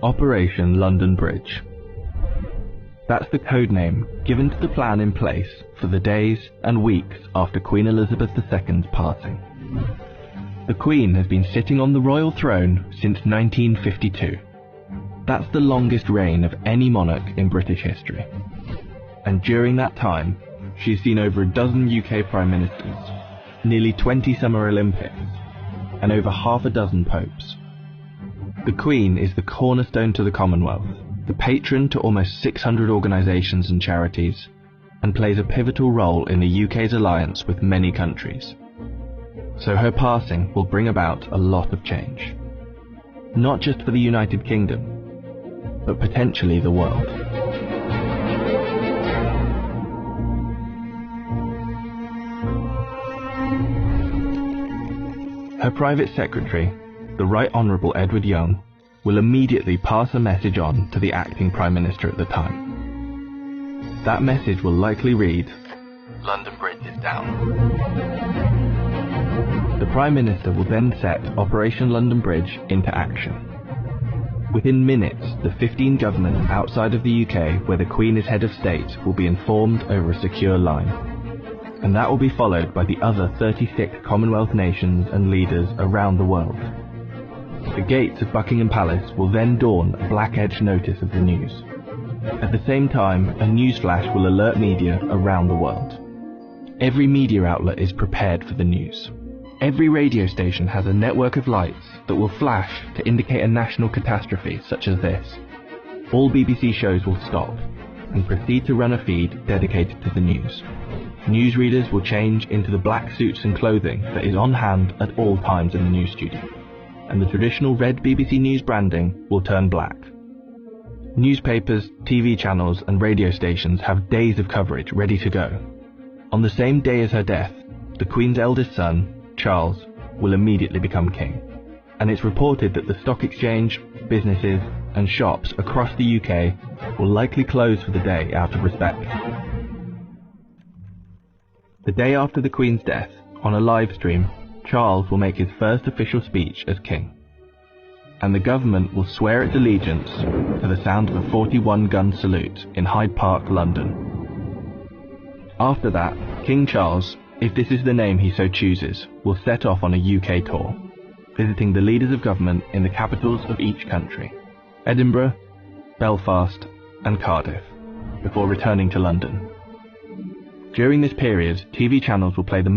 Operation London Bridge. That's the code name given to the plan in place for the days and weeks after Queen Elizabeth II's passing. The Queen has been sitting on the royal throne since 1952. That's the longest reign of any monarch in British history. And during that time, she's seen over a dozen UK Prime Ministers, nearly 20 Summer Olympics, and over half a dozen popes. The Queen is the cornerstone to the Commonwealth, the patron to almost 600 organisations and charities, and plays a pivotal role in the UK's alliance with many countries. So her passing will bring about a lot of change. Not just for the United Kingdom, but potentially the world. Her private secretary, the Right Honourable Edward Young, will immediately pass a message on to the acting Prime Minister at the time. That message will likely read, "London Bridge is down." The Prime Minister will then set Operation London Bridge into action. Within minutes, the 15 governments outside of the UK where the Queen is head of state will be informed over a secure line. And that will be followed by the other 36 Commonwealth nations and leaders around the world. The gates of Buckingham Palace will then dawn a black-edged notice of the news. At the same time, a newsflash will alert media around the world. Every media outlet is prepared for the news. Every radio station has a network of lights that will flash to indicate a national catastrophe such as this. All BBC shows will stop and proceed to run a feed dedicated to the news. Newsreaders will change into the black suits and clothing that is on hand at all times in the news studio, and the traditional red BBC News branding will turn black. Newspapers, TV channels and radio stations have days of coverage ready to go. On the same day as her death, the Queen's eldest son, Charles, will immediately become king, and it's reported that the stock exchange, businesses and shops across the UK will likely close for the day out of respect. The day after the Queen's death, on a live stream, Charles will make his first official speech as king, and the government will swear its allegiance to the sound of a 41-gun salute in Hyde Park, London. After that, King Charles, if this is the name he so chooses, will set off on a UK tour, visiting the leaders of government in the capitals of each country, Edinburgh, Belfast and Cardiff, before returning to London. During this period, TV channels will play the